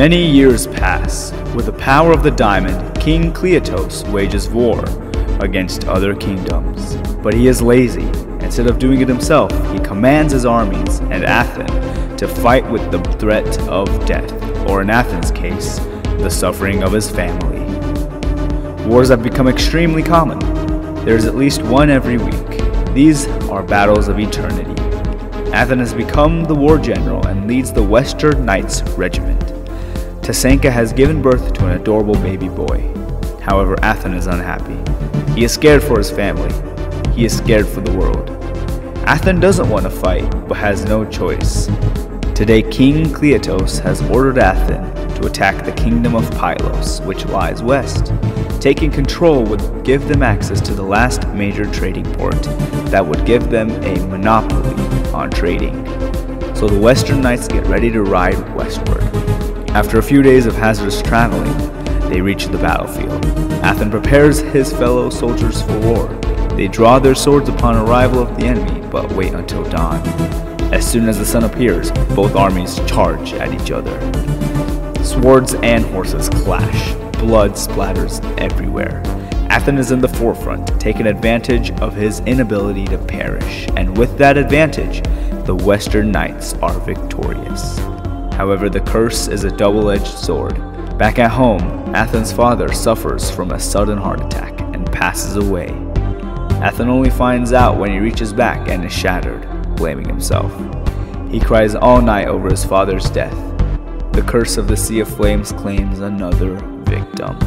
Many years pass. With the power of the diamond, King Cleotos wages war against other kingdoms. But he is lazy. Instead of doing it himself, he commands his armies and Athens to fight with the threat of death, or in Athens' case, the suffering of his family. Wars have become extremely common. There is at least one every week. These are battles of eternity. Athens has become the war general and leads the Western Knights Regiment. Tasanka has given birth to an adorable baby boy. However, Athens is unhappy. He is scared for his family. He is scared for the world. Athens doesn't want to fight, but has no choice. Today, King Cleotos has ordered Athens to attack the kingdom of Pylos, which lies west. Taking control would give them access to the last major trading port that would give them a monopoly on trading. So the Western Knights get ready to ride westward. After a few days of hazardous traveling, they reach the battlefield. Athens prepares his fellow soldiers for war. They draw their swords upon arrival of the enemy, but wait until dawn. As soon as the sun appears, both armies charge at each other. Swords and horses clash. Blood splatters everywhere. Athens is in the forefront, taking advantage of his inability to perish, and with that advantage, the Western Knights are victorious. However, the curse is a double-edged sword. Back at home, Athens' father suffers from a sudden heart attack and passes away. Athens only finds out when he reaches back and is shattered, blaming himself. He cries all night over his father's death. The curse of the Sea of Flames claims another victim.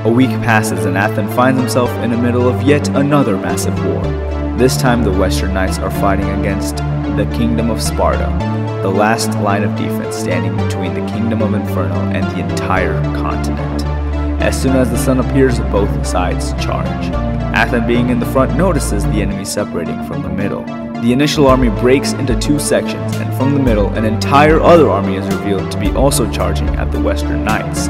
A week passes and Athens finds himself in the middle of yet another massive war. This time the Western Knights are fighting against the Kingdom of Sparta, the last line of defense standing between the Kingdom of Inferno and the entire continent. As soon as the sun appears, both sides charge. Athens, being in the front, notices the enemy separating from the middle. The initial army breaks into two sections, and from the middle, an entire other army is revealed to be also charging at the Western Knights.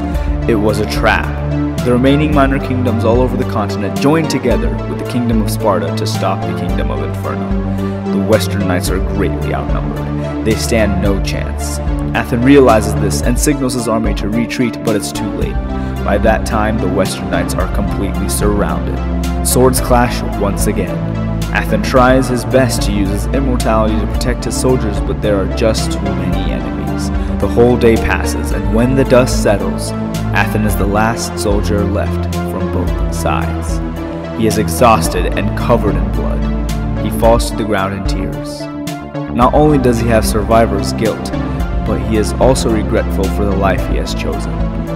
It was a trap. The remaining minor kingdoms all over the continent join together with the Kingdom of Sparta to stop the Kingdom of Inferno. The Western Knights are greatly outnumbered. They stand no chance. Athens realizes this and signals his army to retreat, but it's too late. By that time, the Western Knights are completely surrounded. Swords clash once again. Athens tries his best to use his immortality to protect his soldiers, but there are just too many enemies. The whole day passes, and when the dust settles, Athens is the last soldier left from both sides. He is exhausted and covered in blood. He falls to the ground in tears. Not only does he have survivor's guilt, but he is also regretful for the life he has chosen.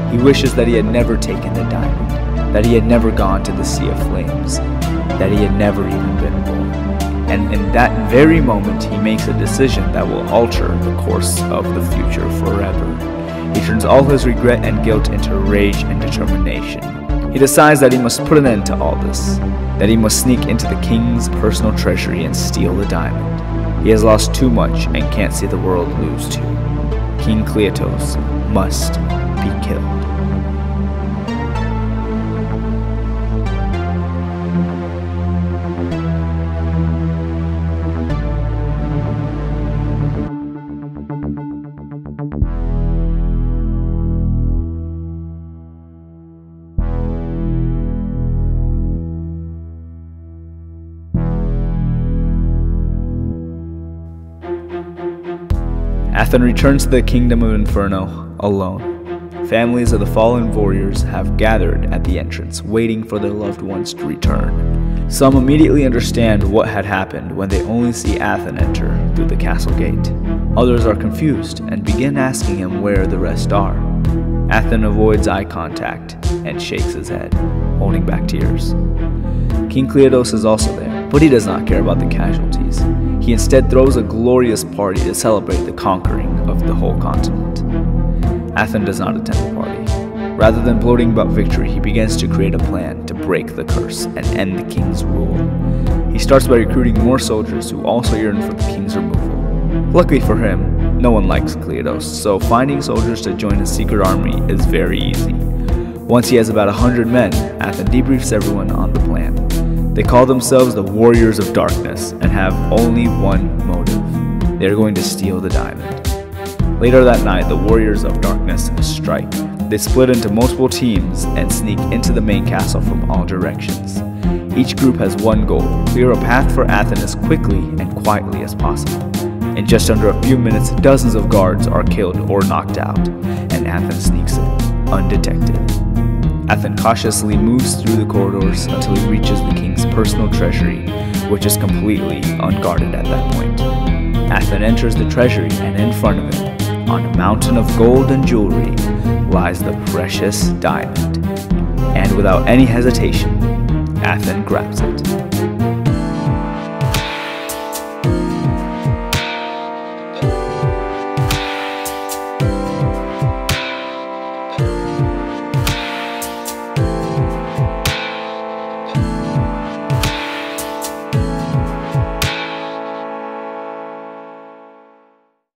He wishes that he had never taken the diamond, that he had never gone to the Sea of Flames, that he had never even been born. And in that very moment, he makes a decision that will alter the course of the future forever. He turns all his regret and guilt into rage and determination. He decides that he must put an end to all this, that he must sneak into the king's personal treasury and steal the diamond. He has lost too much and can't see the world lose too. King Cleotos must be killed. Athens returns to the Kingdom of Inferno alone. Families of the fallen warriors have gathered at the entrance, waiting for their loved ones to return. Some immediately understand what had happened when they only see Athens enter through the castle gate. Others are confused and begin asking him where the rest are. Athens avoids eye contact and shakes his head, holding back tears. King Cleotos is also there, but he does not care about the casualties. He instead throws a glorious party to celebrate the conquering of the whole continent. Athens does not attend the party. Rather than gloating about victory, he begins to create a plan to break the curse and end the king's rule. He starts by recruiting more soldiers who also yearn for the king's removal. Luckily for him, no one likes Cleitos, so finding soldiers to join his secret army is very easy. Once he has about 100 men, Athon debriefs everyone on the plan. They call themselves the Warriors of Darkness and have only one motive. They are going to steal the diamond. Later that night, the Warriors of Darkness strike. They split into multiple teams and sneak into the main castle from all directions. Each group has one goal: clear a path for Athon as quickly and quietly as possible. In just under a few minutes, dozens of guards are killed or knocked out, and Athon sneaks in, undetected. Athon cautiously moves through the corridors until he reaches the king's personal treasury, which is completely unguarded at that point. Athon enters the treasury, and in front of him, on a mountain of gold and jewelry, lies the precious diamond. And without any hesitation, Athon grabs it.